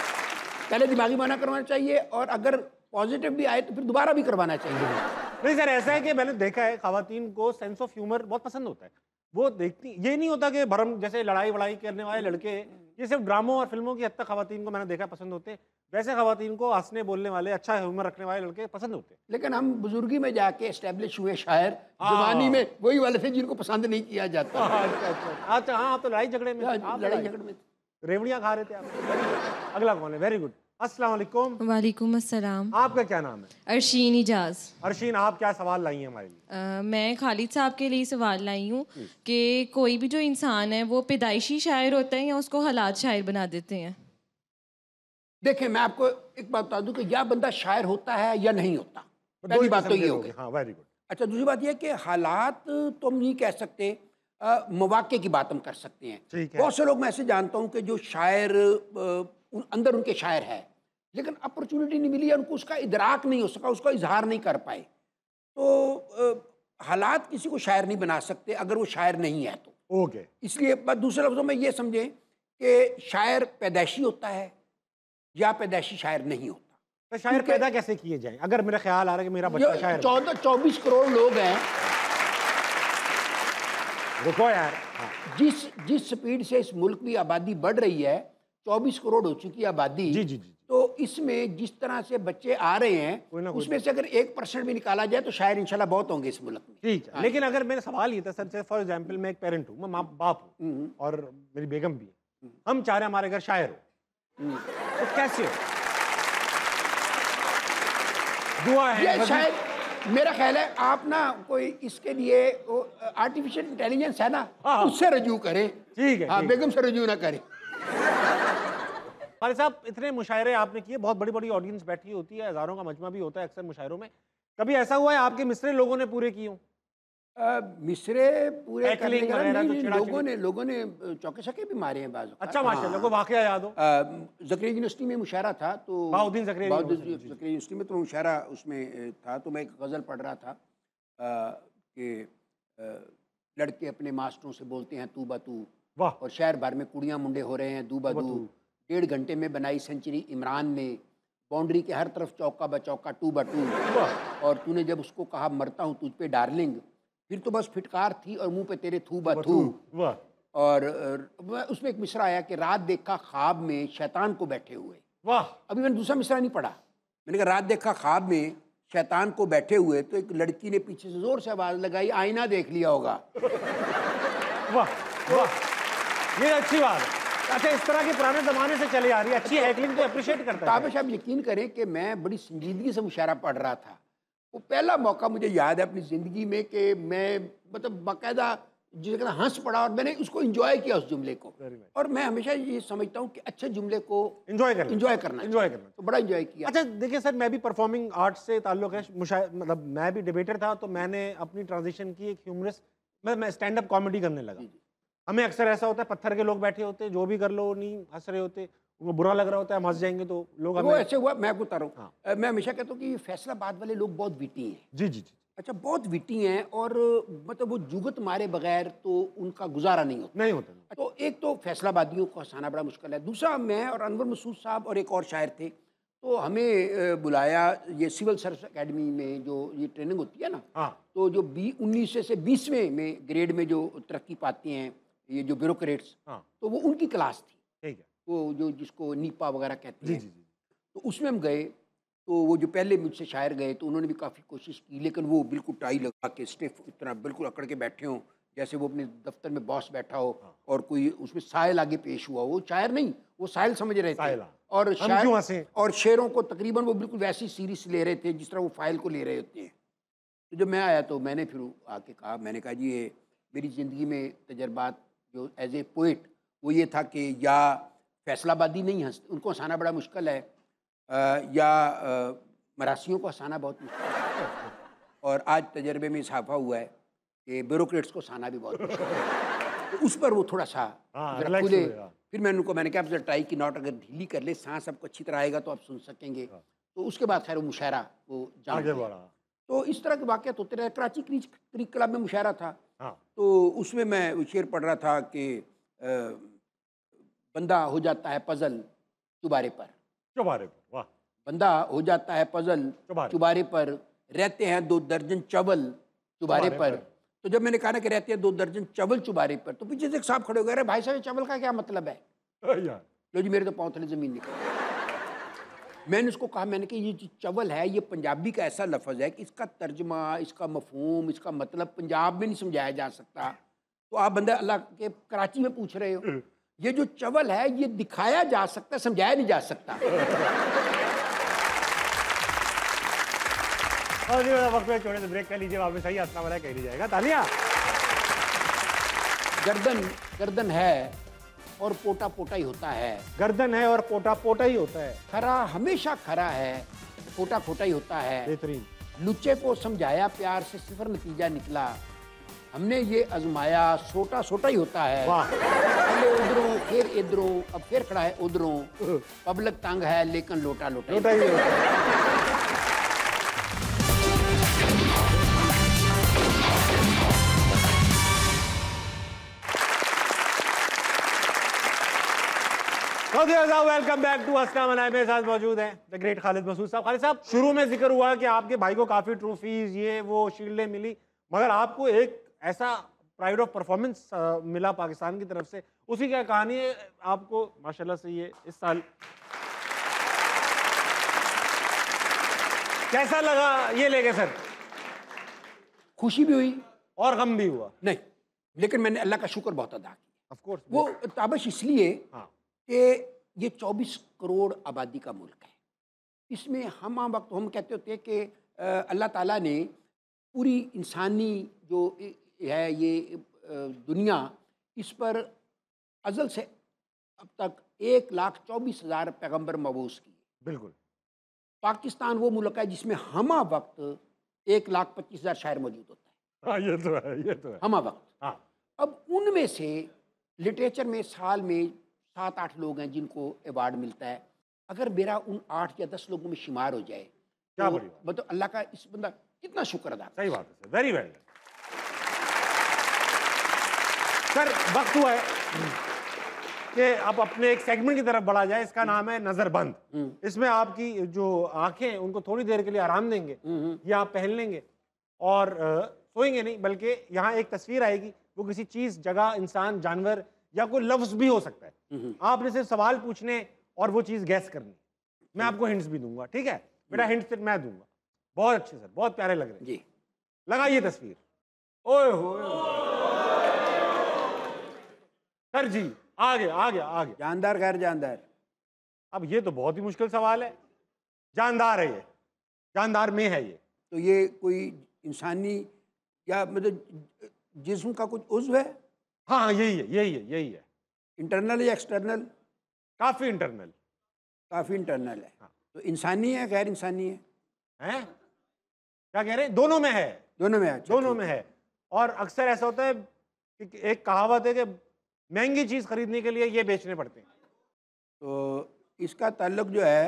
Speaker 2: पहले दिमागी मुआयना करवाना चाहिए, और अगर पॉजिटिव भी आए तो फिर दोबारा भी करवाना चाहिए।
Speaker 1: नहीं सर, ऐसा है कि मैंने देखा है खवातीन को सेंस ऑफ ह्यूमर बहुत पसंद होता है। वो देखती, ये नहीं होता कि भरम जैसे लड़ाई वड़ाई करने वाले लड़के, ये सिर्फ ड्रामों और फिल्मों की हद तक खवातीन को मैंने देखा पसंद होते हैं। वैसे खवातीन को हंसने बोलने वाले, अच्छा ह्यूमर रखने वाले लड़के पसंद होते हैं।
Speaker 2: लेकिन हम बुजुर्गी में जाके एस्टेब्लिश हुए शायर, जवानी में वही वाले थे जिनको पसंद नहीं किया जाता।
Speaker 1: अच्छा हाँ, आप तो लड़ाई झगड़े में थे। आप
Speaker 2: लड़ाई झगड़े में
Speaker 1: रेवड़ियाँ खा रहे थे आप। अगला कौन है? Very good. अस्सलाम वालेकुम।
Speaker 7: वालेकुम अस्सलाम।
Speaker 1: आपका क्या नाम है?
Speaker 7: अरशीन इजाज।
Speaker 1: अर्शीन, आप क्या सवाल लाई हैं हमारे लिए?
Speaker 7: मैं खालिद साहब के लिए सवाल लाई हूँ कि कोई भी जो इंसान है वो पैदाइशी शायर होता है या उसको हालात शायर बना देते हैं?
Speaker 2: देखें, मैं आपको एक बात बता दूं कि या बंदा शायर होता है या नहीं होता।
Speaker 1: दो
Speaker 2: पहली
Speaker 1: ही
Speaker 2: बात तो
Speaker 1: किस्म के
Speaker 2: ये
Speaker 1: लोग
Speaker 2: होगी।
Speaker 1: हैं। हाँ, वेरी गुड।
Speaker 2: अच्छा, दूसरी बात यह है कि हालात तो हम नहीं कह सकते, मौके की बात हम कर सकते हैं।
Speaker 1: ठीक है।
Speaker 2: बहुत से लोग मैं ऐसे जानता हूँ कि जो शायर अंदर उनके शायर है, लेकिन अपॉर्चुनिटी नहीं मिली या उनको उसका इदराक नहीं हो सका, उसका इजहार नहीं कर पाए। तो हालात किसी को शायर नहीं बना सकते अगर वो शायर नहीं है तो।
Speaker 1: ओके।
Speaker 2: इसलिए बस दूसरे लफ्ज़ों में ये समझें कि शायर पैदाइशी होता है या पैदाइशी शायर नहीं होता।
Speaker 1: तो शायर
Speaker 2: क्योंकि-
Speaker 1: पैदा कैसे किए जाएं? अगर मेरा ख्याल आ रहा है कि मेरा बच्चा शायर है।
Speaker 2: 14-24 करोड़ लोग हैं।
Speaker 1: रुको यार। हाँ।
Speaker 2: जिस स्पीड से इस मुल्क की आबादी बढ़ रही है, 24 करोड़ हो चुकी है आबादी।
Speaker 1: जी जी जी।
Speaker 2: तो इसमें जिस तरह से बच्चे आ रहे हैं,
Speaker 1: कोई ना कोई
Speaker 2: उसमें से अगर 1% भी निकाला जाए तो शायर इंशाल्लाह बहुत होंगे इस मुल्क में।
Speaker 1: ठीक है, लेकिन अगर मेरा सवाल ये था सर, फॉर एग्जाम्पल मैं एक पेरेंट हूँ, मैं माँ बाप हूँ और मेरी बेगम भी है, हम चाह रहे हैं हमारे घर शायर हो, तो कैसे हो? दुआ है,
Speaker 2: ये शायद मेरा ख्याल है आप ना कोई इसके लिए आर्टिफिशियल इंटेलिजेंस है ना,
Speaker 1: हाँ।
Speaker 2: उससे रजू करें।
Speaker 1: ठीक है,
Speaker 2: हाँ,
Speaker 1: ठीक
Speaker 2: बेगम से रजू ना करें।
Speaker 1: फारिद साहब, इतने मुशायरे आपने किए, बहुत बड़ी बड़ी ऑडियंस बैठी होती है, हजारों का मजमा भी होता है अक्सर मुशायरों में। कभी ऐसा हुआ है आपके मिसरे लोगों ने पूरे किए हों?
Speaker 2: मिसरे पूरे
Speaker 1: Heckling
Speaker 2: करने के बाद
Speaker 1: वगैरह तो
Speaker 2: नहीं,
Speaker 1: छेड़ा-छेड़ी।
Speaker 2: लोगों ने चौके छक्के भी मारे हैं बाज़ औक़ात।
Speaker 1: अच्छा माशाल्लाह, कोई वाकया याद हो?
Speaker 2: ज़करिया यूनिवर्सिटी में मुशायरा था, तो
Speaker 1: बहाउद्दीन ज़करिया
Speaker 2: बहाउद्दीन
Speaker 1: यूनिवर्सिटी,
Speaker 2: ज़करिया यूनिवर्सिटी में तो मुशायरा उसमें था, तो मैं एक गज़ल पढ़ रहा था कि लड़के अपने मास्टरों से बोलते हैं तू बा तू,
Speaker 1: वाह।
Speaker 2: और शहर भर में कुड़ियाँ मुंडे हो रहे हैं दू बा दू। 1.5 घंटे में बनाई सेंचुरी इमरान ने, बाउंड्री के हर तरफ चौका ब चौका, टू ब टू, और तूने जब उसको कहा मरता हूँ तुझ पे डार्लिंग, फिर तो बस फिटकार थी और मुंह पे तेरे थू ब थू।
Speaker 1: वाह
Speaker 2: और उसमें एक मिसरा आया कि रात देखा ख्वाब में शैतान को बैठे हुए।
Speaker 1: वाह।
Speaker 2: अभी मैंने दूसरा मिसरा नहीं पढ़ा। मैंने कहा रात देखा ख्वाब में शैतान को बैठे हुए, तो एक लड़की ने पीछे से जोर से आवाज लगाई, आईना देख लिया होगा।
Speaker 1: वाह वाह, ये अच्छी बात है। अच्छा, इस तरह के पुराने जमाने से चली आ रही है, अच्छी हैकलिंग को अप्रिशिएट करता है।
Speaker 2: ताबिश, आप यकीन करें कि मैं बड़ी संजीदगी से मुशायरा पढ़ रहा था। वो पहला मौका मुझे याद है अपनी ज़िंदगी में कि मैं मतलब बाकायदा जिसे कहना हंस पड़ा, और मैंने उसको एंजॉय किया उस जुमले को। और मैं हमेशा ये समझता हूँ कि अच्छे जुमले को एंजॉय करना तो बड़ा एंजॉय किया।
Speaker 1: अच्छा देखिए सर, मैं भी परफॉर्मिंग आर्ट से ताल्लुक है, मतलब मैं भी डिबेटर था, तो मैंने अपनी ट्रांजिशन की एक ह्यूमरस, मैं स्टैंड अप कॉमेडी करने लगा। हमें अक्सर ऐसा होता है, पत्थर के लोग बैठे होते हैं, जो भी कर लो नहीं हंस रहे होते, उनको बुरा लग रहा होता है, हम हंस जाएंगे तो लोग
Speaker 2: वो ऐसे हुआ। मैं आपको बता रहा हूँ, मैं हमेशा कहता हूँ कि फैसलाबाद वाले लोग बहुत विटी हैं।
Speaker 1: जी जी जी।
Speaker 2: अच्छा, बहुत विटी हैं, और मतलब वो जुगत मारे बगैर तो उनका गुजारा नहीं होता। तो एक तो फैसलाबादियों को हंसाना बड़ा मुश्किल है। दूसरा, मैं और अनवर मसूद साहब और एक और शायर थे, तो हमें बुलाया ये सिविल सर्विस एकेडमी में जो ये ट्रेनिंग होती है ना, तो जो 19 से 20वें में ग्रेड में जो तरक्की पाती हैं ये जो ब्यूरोक्रेट्स, तो वो उनकी क्लास थी। ठीक है, वो जो जिसको नीपा वगैरह कहते हैं। तो उसमें हम गए, तो वो जो पहले मुझसे शायर गए तो उन्होंने भी काफ़ी कोशिश की, लेकिन वो बिल्कुल टाई लगा के स्टिफ इतना बिल्कुल अकड़ के बैठे हों जैसे वो अपने दफ्तर में बॉस बैठा हो, और कोई उसमें साहिल आगे पेश हुआ। वो शायर नहीं, वो साहिल समझ रहे थे, और शायर और शेरों को तकरीबन वो बिल्कुल वैसी सीरीज ले रहे थे जिस तरह वो फाइल को ले रहे होते हैं। तो जब मैं आया तो मैंने फिर आके कहा, मैंने कहा जी ये मेरी ज़िंदगी में तजर्बात जो एज ए पोइट वो ये था कि या फैसलाबादी नहीं हंसते, उनको हंसाना बड़ा मुश्किल है, या मरासियों को हंसाना बहुत मुश्किल है, और आज तजर्बे में इजाफा हुआ है कि ब्यूरोक्रेट्स को हंसाना भी बहुत मुश्किल है। तो उस पर वो थोड़ा सा खुले। फिर मैंने कहा आप ट्राई की नॉट अगर ढीली कर ले, सांस आपको अच्छी तरह आएगा तो आप सुन सकेंगे। तो उसके बाद खैर वो मुशायरा वो आगे बढ़ा। तो इस तरह के वाक़यात होते रहे। कराची क्रिक क्लब में मुशायरा था, तो उसमें मैं शेर पढ़ रहा था कि बंदा हो जाता है पजल चुबारे पर। वाह। बंदा हो जाता है पजल चुबारे पर, रहते हैं 2 दर्जन चवल चुबारे पर। तो जब मैंने कहा ना कि रहते हैं 2 दर्जन चवल चुबारे पर, तो पीछे से एक साहब खड़े हो गए, अरे भाई साहब चवल का क्या मतलब है? लो जी, मेरे तो पाँव थले ज़मीन निकल। मैंने उसको कहा, मैंने कहा ये जो चवल है ये पंजाबी का ऐसा लफ्ज़ है कि इसका तर्जमा, इसका मफहूम, इसका मतलब पंजाब में नहीं समझाया जा सकता। तो आप बंदा अल्लाह के कराची में पूछ रहे हो, ये जो चवल है ये दिखाया जा सकता है, समझाया नहीं जा सकता।
Speaker 1: और वक्त में छोटे से ब्रेक कर लीजिए, वापस आइए, अस्सलाम वालेकुम कह लीजिएगा, तालियां।
Speaker 2: गर्दन है और पोटा पोटा ही होता है।
Speaker 1: गर्दन है और पोटा पोटा ही होता है।
Speaker 2: खरा हमेशा खरा है, पोटा पोटा ही होता है।
Speaker 1: बेहतरीन।
Speaker 2: लुच्चे को समझाया प्यार से, सिफर नतीजा निकला। हमने ये आजमाया, सोटा सोटा ही होता है। पहले उधरों फिर इधरों, अब फिर खड़ा है उधरों। पब्लिक तंग है लेकिन लोटा लोटा ही होता है।
Speaker 1: वेलकम बैक टू अस्सलाम वालेकुम। मेरे साथ मौजूद हैं द ग्रेट खालिद मसूद साहब। खालिद साहब, शुरू में जिक्र हुआ कि आपके भाई को काफ़ी ट्रॉफीज ये वो शील्डें मिली, मगर आपको एक ऐसा प्राइड ऑफ परफॉर्मेंस मिला पाकिस्तान की तरफ से, उसी क्या कहानी है आपको माशाल्लाह से ये इस साल कैसा लगा ये लेके सर?
Speaker 2: खुशी भी हुई
Speaker 1: और गम भी हुआ?
Speaker 2: नहीं, लेकिन मैंने अल्लाह का शुक्र बहुत अदा किया।
Speaker 1: Of course.
Speaker 2: वो ताबश इसलिए कि ये 24 करोड़ आबादी का मुल्क है। इसमें हम वक्त हम कहते होते हैं कि अल्लाह ताला ने पूरी इंसानी जो है ये दुनिया, इस पर अज़ल से अब तक 1,24,000 पैगंबर मबूस किए।
Speaker 1: बिल्कुल।
Speaker 2: पाकिस्तान वो मुल्क है जिसमें हमा वक्त 1,25,000 शायर मौजूद होता है।
Speaker 1: हाँ, ये तो है, ये तो है।
Speaker 2: हमा वक्त।
Speaker 1: हाँ।
Speaker 2: अब उनमें से लिटरेचर में साल में 7-8 लोग हैं जिनको अवार्ड मिलता है। अगर मेरा उन 8 या 10 लोगों में शुमार हो जाए
Speaker 1: क्या
Speaker 2: तो
Speaker 1: बड़ी बात।
Speaker 2: मतलब अल्लाह का इस बंदा कितना शुक्र अदा।
Speaker 1: सही बात है सर, वेरी वेल। सर वक्त हुआ है कि अब अपने एक सेगमेंट की तरफ बढ़ा जाए। इसका नाम है नजरबंद। इसमें आपकी जो आंखें हैं उनको थोड़ी देर के लिए आराम देंगे, या आप पहन लेंगे और सोएंगे नहीं, बल्कि यहाँ एक तस्वीर आएगी, वो किसी चीज, जगह, इंसान, जानवर या कोई लफ्ज भी हो सकता है। आपने सिर्फ सवाल पूछने और वो चीज गैस करनी। मैं आपको हिंट्स भी दूंगा, ठीक है बेटा? हिंट्स सिर्फ मैं दूंगा। बहुत अच्छे सर, बहुत प्यारे लग रहे हैं
Speaker 2: जी।
Speaker 1: लगाइए तस्वीर। ओए हो सर जी, आगे आगे आगे।
Speaker 2: जानदार गैर जानदार?
Speaker 1: अब ये तो बहुत ही मुश्किल सवाल है। जानदार है ये, जानदार में है ये।
Speaker 2: तो ये कोई इंसानी या मतलब जिस्म का कुछ उज़्व है?
Speaker 1: हाँ हाँ, यही है, यही है, यही है।
Speaker 2: इंटरनल या एक्सटर्नल?
Speaker 1: काफी इंटरनल।
Speaker 2: काफ़ी इंटरनल है।
Speaker 1: हाँ।
Speaker 2: तो इंसानी है गैर इंसानी है?
Speaker 1: हैं? क्या कह रहे हैं? दोनों में है,
Speaker 2: दोनों में है। अच्छा,
Speaker 1: दोनों
Speaker 2: ठीक
Speaker 1: में है। और अक्सर ऐसा होता है कि एक कहावत है कि महंगी चीज खरीदने के लिए ये बेचने पड़ते हैं।
Speaker 2: तो इसका ताल्लुक जो है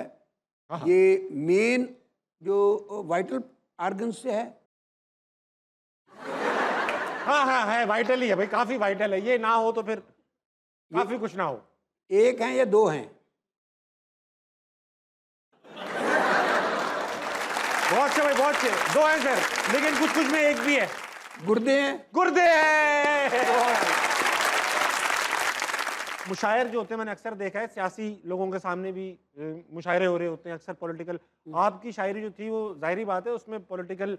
Speaker 1: हाँ, हाँ।
Speaker 2: ये मेन जो वाइटल आर्गन से है?
Speaker 1: हाँ हाँ है, वाइटल ही है भाई, काफी वाइटल है। ये ना हो तो फिर काफी कुछ ना हो।
Speaker 2: एक हैं या दो हैं?
Speaker 1: बहुत अच्छे भाई, बहुत अच्छे। दो हैं सर, लेकिन कुछ कुछ में एक भी है।
Speaker 2: गुर्दे हैं?
Speaker 1: गुर्दे हैं। मुशायर जो होते हैं, मैंने अक्सर देखा है सियासी लोगों के सामने भी मुशायरे हो रहे होते हैं, अक्सर पॉलिटिकल। आपकी शायरी जो थी वो जाहिर बात है उसमें पॉलिटिकल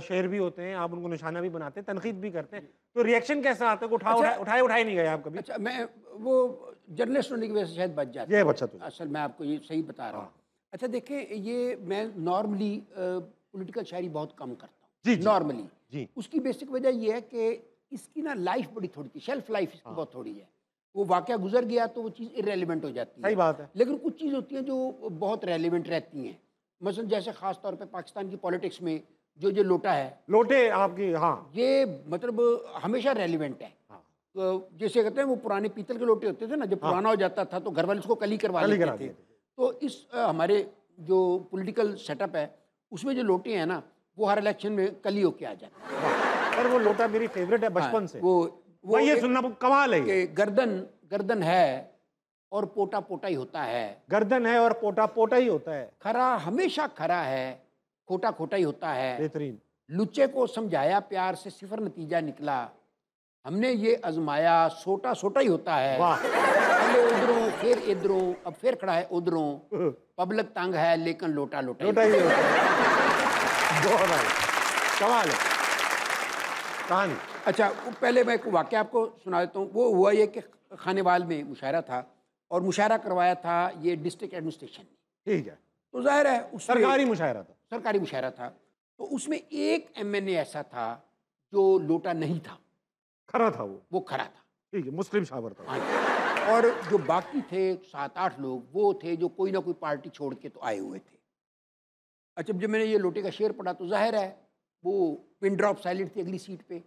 Speaker 1: शेर भी होते हैं, आप उनको निशाना भी बनाते हैं, तनकीद भी करते हैं। तो रिएक्शन कैसा आता है? उठाए नहीं गए आप कभी?
Speaker 2: अच्छा, मैं वो जर्नलिस्ट होने की वजह से शायद बच जाता
Speaker 1: ये
Speaker 2: हूँ।
Speaker 1: बच्चा तो
Speaker 2: असल मैं आपको ये सही बता रहा हूँ। अच्छा देखिए, ये मैं नॉर्मली पॉलिटिकल शायरी बहुत कम करता
Speaker 1: जी,
Speaker 2: हूँ
Speaker 1: जी।
Speaker 2: नॉर्मली।
Speaker 1: जी।
Speaker 2: उसकी बेसिक वजह ये है कि इसकी ना लाइफ बड़ी थोड़ी थी, शेल्फ लाइफ इसकी बहुत थोड़ी है। वो वाकया गुजर गया तो वो चीज़ इरेलीवेंट हो जाती है।
Speaker 1: सही बात है।
Speaker 2: लेकिन कुछ चीज़ होती हैं जो बहुत रेलिवेंट रहती हैं। मसलन जैसे ख़ास तौर पे पाकिस्तान की पॉलिटिक्स में जो जो लोटा है,
Speaker 1: लोटे आपकी, हाँ
Speaker 2: ये मतलब हमेशा रेलिवेंट है।
Speaker 1: हाँ।
Speaker 2: तो जैसे कहते हैं वो पुराने पीतल के लोटे होते थे ना, जब पुराना हो जाता था तो घर वाले उसको कली करवा
Speaker 1: कली
Speaker 2: लेते
Speaker 1: करा
Speaker 2: थे।
Speaker 1: देते थे।
Speaker 2: तो इस हमारे जो पॉलिटिकल सेटअप है उसमें जो लोटे हैं ना, वो हर इलेक्शन में कली होके आ जाते हैं।
Speaker 1: सर वो लोटा मेरी फेवरेट है बचपन
Speaker 2: हाँ,
Speaker 1: से।
Speaker 2: वो
Speaker 1: ये
Speaker 2: एक-
Speaker 1: सुनना कमाल है ये।
Speaker 2: कि गर्दन गर्दन है और पोटा पोटा ही होता है।
Speaker 1: गर्दन है और पोटा पोटा ही होता है।
Speaker 2: खरा हमेशा खरा है, खोटा खोटा ही होता है।
Speaker 1: बेहतरीन।
Speaker 2: लुच्चे को समझाया प्यार से, सिफर नतीजा निकला। हमने ये आजमाया, सोटा सोटा ही होता है।
Speaker 1: वाह।
Speaker 2: पहले उधरों फिर इधरों, अब फिर खड़ा है उधरों। पब्लिक तंग है लेकिन लोटा लोटा
Speaker 1: लोटा ही होता है। बहुत भाई, कमाल है कहानी।
Speaker 2: अच्छा, वो पहले मैं एक वाक़या आपको सुना देता हूँ। वो हुआ ये कि खानेवाल में मुशायरा था और मुशायरा करवाया था ये डिस्ट्रिक्ट एडमिनिस्ट्रेशन ने।
Speaker 1: ठीक है,
Speaker 2: तो जाहिर है उसमें
Speaker 1: सरकारी मुशायरा था।
Speaker 2: सरकारी मुशायरा था। तो उसमें एक एमएनए ऐसा था जो लोटा नहीं था,
Speaker 1: खरा था वो
Speaker 2: खरा था।
Speaker 1: ठीक है, मुस्लिम शावर था।
Speaker 2: हाँ। और जो बाकी थे 7-8 लोग वो थे जो कोई ना कोई पार्टी छोड़ के तो आए हुए थे। अच्छा, जब मैंने ये लोटे का शेर पढ़ा तो जाहिर है वो पिन ड्रॉप साइलेंट थी अगली सीट पे।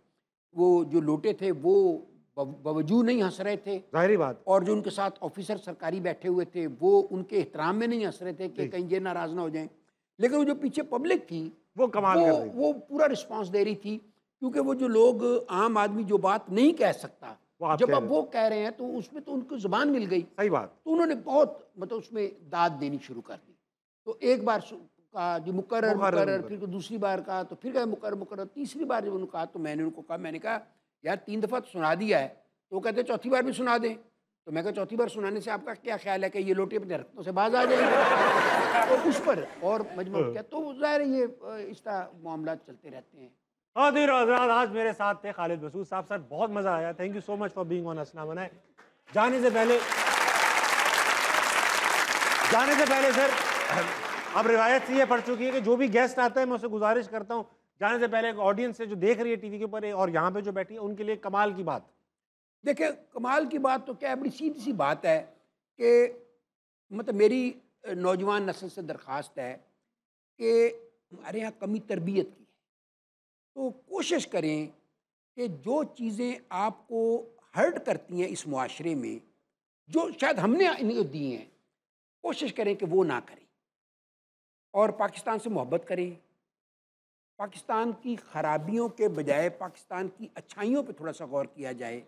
Speaker 2: वो जो लोटे थे वो बावजूद नहीं हंस रहे थे,
Speaker 1: जाहिर बात।
Speaker 2: और जो उनके साथ ऑफिसर सरकारी बैठे हुए थे वो उनके एहतराम में नहीं हंस रहे थे कि कहीं ये नाराज़ ना हो जाएं। लेकिन वो जो पीछे पब्लिक थी
Speaker 1: वो कमाल कर रही थी।
Speaker 2: वो पूरा रिस्पांस दे रही थी, क्योंकि वो जो लोग आम आदमी जो बात नहीं कह सकता,
Speaker 1: वो आप
Speaker 2: जब
Speaker 1: कह
Speaker 2: अब
Speaker 1: रहे
Speaker 2: वो कह रहे हैं तो उसमें तो उनको जुबान मिल गई।
Speaker 1: सही बात।
Speaker 2: तो उन्होंने बहुत मतलब उसमें दाद देनी शुरू कर दी। तो एक बार कहा जी मुकर्रर मुकर्रर, फिर दूसरी बार कहा तो फिर कहा मुकर्रर मुकर्रर, तीसरी बार जब उन्होंने कहा तो मैंने उनको कहा, मैंने कहा यार 3 दफ़ा तो सुना दिया है। तो वो कहते चौथी बार भी सुना दें। तो मैं कहा चौथी बार सुनाने से आपका क्या ख्याल है कि ये लोटे अपने हरकतों से बाज आ जाएंगे? तो उस पर और मजमा किया। तो ज़ाहिर ये इस तरह मामला चलते रहते हैं।
Speaker 1: हाज़िर और हज़रात, आज मेरे साथ थे खालिद मसूद साहब। सर बहुत मज़ा आया, thank you so much for being on हसना बनाए। जाने से पहले सर, अब रिवायत सी ये पड़ चुकी है कि जो भी गेस्ट आता है मैं उससे गुजारिश करता हूँ जाने से पहले ऑडियंस से जो देख रही है टीवी के ऊपर और यहाँ पे जो बैठी है उनके लिए कमाल की बात।
Speaker 2: देखिए, कमाल की बात तो क्या है, बड़ी सीधी सी बात है कि मतलब मेरी नौजवान नस्ल से दरख्वास्त है कि हमारे यहाँ कमी तरबियत की है। तो कोशिश करें कि जो चीज़ें आपको हर्ट करती हैं इस मुआशरे में, जो शायद हमने इनको दी हैं, कोशिश करें कि वो ना करें और पाकिस्तान से मोहब्बत करें। पाकिस्तान की ख़राबियों के बजाय पाकिस्तान की अच्छाइयों पे थोड़ा सा गौर किया जाए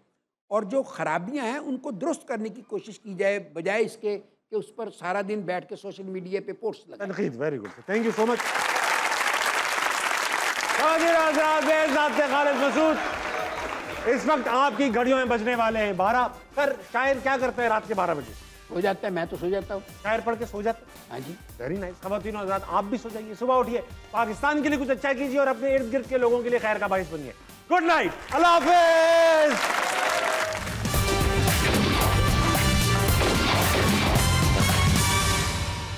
Speaker 2: और जो खराबियां हैं उनको दुरुस्त करने की कोशिश की जाए, बजाय इसके कि उस पर सारा दिन बैठ के सोशल मीडिया पे पोस्ट लगाएं।
Speaker 1: तनकीद, very good, thank you so much. Khalid Masood, इस वक्त आपकी घड़ियों में बजने वाले हैं 12। सर, शायर क्या करते हैं रात के 12 बजे?
Speaker 2: सो जाता है, मैं तो सो जाता हूँ।
Speaker 1: शायर पढ़ के सो जाते हैं?
Speaker 2: हाँ जी।
Speaker 1: Very nice. खवातीन और हज़रात, आप भी सो जाइए, सुबह उठिए, पाकिस्तान के लिए कुछ अच्छा कीजिए और अपने इर्द गिर्द के लोगों के लिए खैर का बाइस बनिए। गुड नाइट, अल्लाह हाफिज।